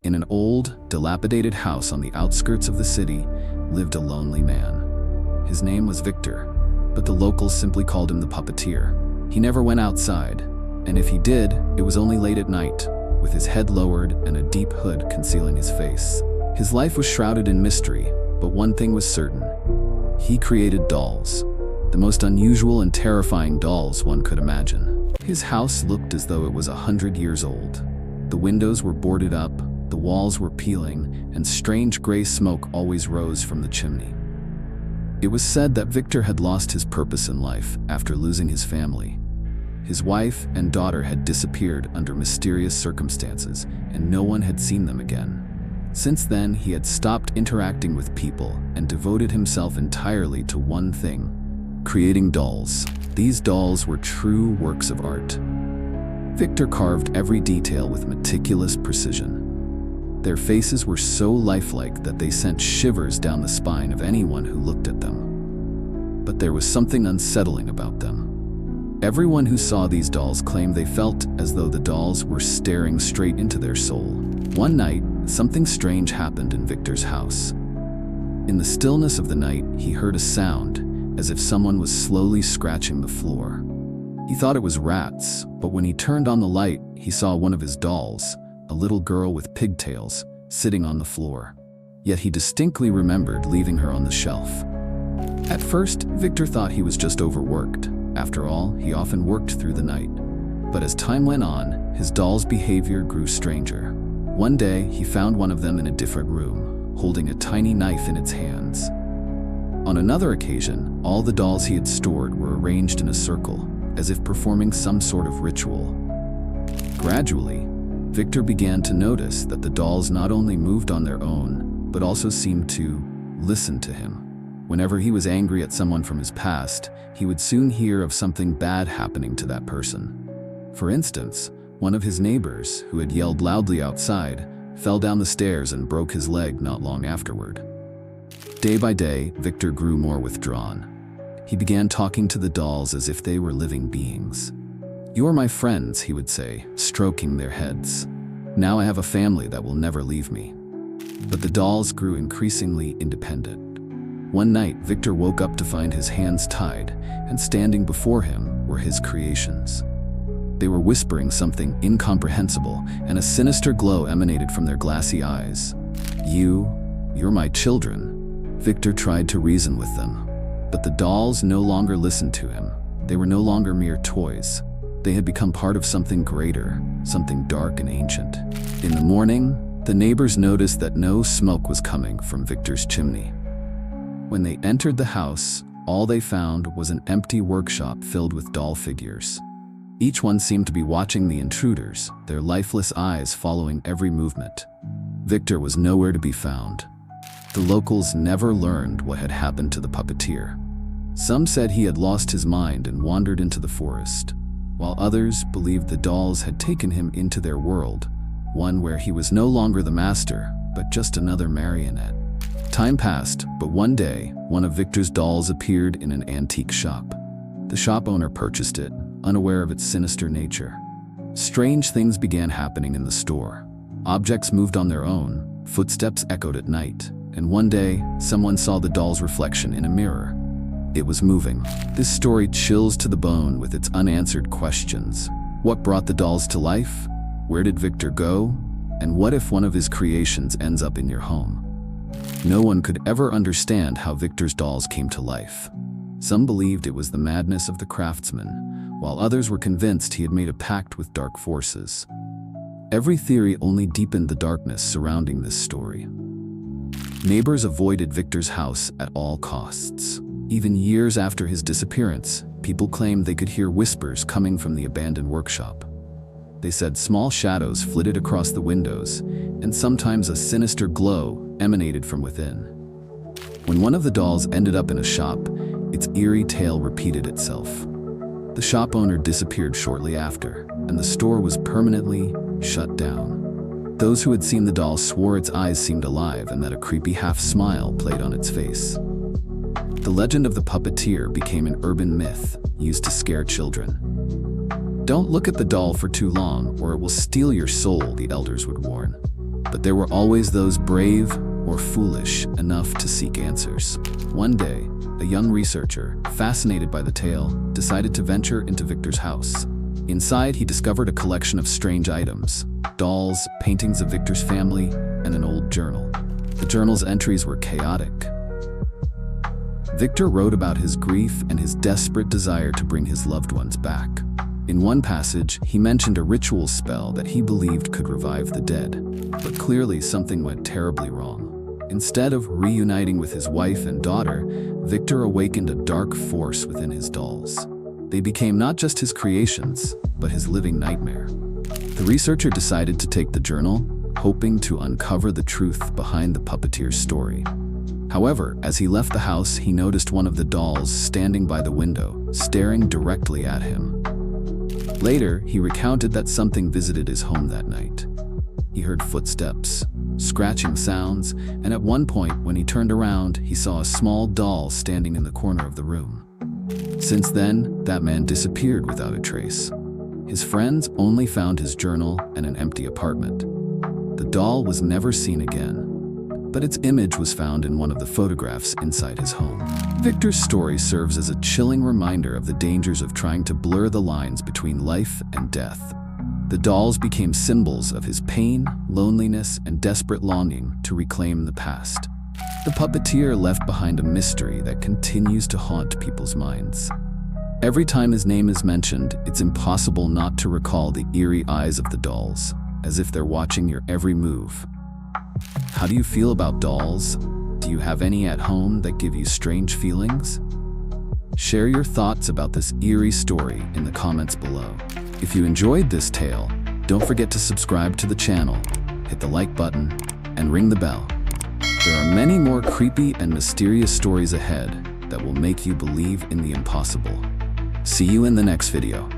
In an old, dilapidated house on the outskirts of the city lived a lonely man. His name was Victor, but the locals simply called him the puppeteer. He never went outside, and if he did, it was only late at night, with his head lowered and a deep hood concealing his face. His life was shrouded in mystery, but one thing was certain. He created dolls, the most unusual and terrifying dolls one could imagine. His house looked as though it was 100 years old. The windows were boarded up, the walls were peeling, and strange gray smoke always rose from the chimney. It was said that Victor had lost his purpose in life after losing his family. His wife and daughter had disappeared under mysterious circumstances, and no one had seen them again. Since then, he had stopped interacting with people and devoted himself entirely to one thing: creating dolls. These dolls were true works of art. Victor carved every detail with meticulous precision. Their faces were so lifelike that they sent shivers down the spine of anyone who looked at them. But there was something unsettling about them. Everyone who saw these dolls claimed they felt as though the dolls were staring straight into their soul. One night, something strange happened in Victor's house. In the stillness of the night, he heard a sound, as if someone was slowly scratching the floor. He thought it was rats, but when he turned on the light, he saw one of his dolls, a little girl with pigtails, sitting on the floor. Yet he distinctly remembered leaving her on the shelf. At first, Victor thought he was just overworked. After all, he often worked through the night. But as time went on, his doll's behavior grew stranger. One day, he found one of them in a different room, holding a tiny knife in its hands. On another occasion, all the dolls he had stored were arranged in a circle, as if performing some sort of ritual. Gradually, Victor began to notice that the dolls not only moved on their own, but also seemed to listen to him. Whenever he was angry at someone from his past, he would soon hear of something bad happening to that person. For instance, one of his neighbors, who had yelled loudly outside, fell down the stairs and broke his leg not long afterward. Day by day, Victor grew more withdrawn. He began talking to the dolls as if they were living beings. "You are my friends," he would say, stroking their heads. "Now I have a family that will never leave me." But the dolls grew increasingly independent. One night, Victor woke up to find his hands tied, and standing before him were his creations. They were whispering something incomprehensible, and a sinister glow emanated from their glassy eyes. You're my children." Victor tried to reason with them, but the dolls no longer listened to him. They were no longer mere toys. They had become part of something greater, something dark and ancient. In the morning, the neighbors noticed that no smoke was coming from Victor's chimney. When they entered the house, all they found was an empty workshop filled with doll figures. Each one seemed to be watching the intruders, their lifeless eyes following every movement. Victor was nowhere to be found. The locals never learned what had happened to the puppeteer. Some said he had lost his mind and wandered into the forest, while others believed the dolls had taken him into their world, one where he was no longer the master, but just another marionette. Time passed, but one day, one of Victor's dolls appeared in an antique shop. The shop owner purchased it, unaware of its sinister nature. Strange things began happening in the store. Objects moved on their own, footsteps echoed at night, and one day, someone saw the doll's reflection in a mirror. It was moving. This story chills to the bone with its unanswered questions. What brought the dolls to life? Where did Victor go? And what if one of his creations ends up in your home? No one could ever understand how Victor's dolls came to life. Some believed it was the madness of the craftsman, while others were convinced he had made a pact with dark forces. Every theory only deepened the darkness surrounding this story. Neighbors avoided Victor's house at all costs. Even years after his disappearance, people claimed they could hear whispers coming from the abandoned workshop. They said small shadows flitted across the windows, and sometimes a sinister glow emanated from within. When one of the dolls ended up in a shop, its eerie tale repeated itself. The shop owner disappeared shortly after, and the store was permanently shut down. Those who had seen the doll swore its eyes seemed alive and that a creepy half-smile played on its face. The legend of the puppeteer became an urban myth used to scare children. "Don't look at the doll for too long, or it will steal your soul," the elders would warn. But there were always those brave or foolish enough to seek answers. One day, a young researcher, fascinated by the tale, decided to venture into Victor's house. Inside, he discovered a collection of strange items: dolls, paintings of Victor's family, and an old journal. The journal's entries were chaotic. Victor wrote about his grief and his desperate desire to bring his loved ones back. In one passage, he mentioned a ritual spell that he believed could revive the dead. But clearly, something went terribly wrong. Instead of reuniting with his wife and daughter, Victor awakened a dark force within his dolls. They became not just his creations, but his living nightmare. The researcher decided to take the journal, hoping to uncover the truth behind the puppeteer's story. However, as he left the house, he noticed one of the dolls standing by the window, staring directly at him. Later, he recounted that something visited his home that night. He heard footsteps, scratching sounds, and at one point, when he turned around, he saw a small doll standing in the corner of the room. Since then, that man disappeared without a trace. His friends only found his journal and an empty apartment. The doll was never seen again, but its image was found in one of the photographs inside his home. Victor's story serves as a chilling reminder of the dangers of trying to blur the lines between life and death. The dolls became symbols of his pain, loneliness, and desperate longing to reclaim the past. The puppeteer left behind a mystery that continues to haunt people's minds. Every time his name is mentioned, it's impossible not to recall the eerie eyes of the dolls, as if they're watching your every move. How do you feel about dolls? Do you have any at home that give you strange feelings? Share your thoughts about this eerie story in the comments below. If you enjoyed this tale, don't forget to subscribe to the channel, hit the like button, and ring the bell. There are many more creepy and mysterious stories ahead that will make you believe in the impossible. See you in the next video.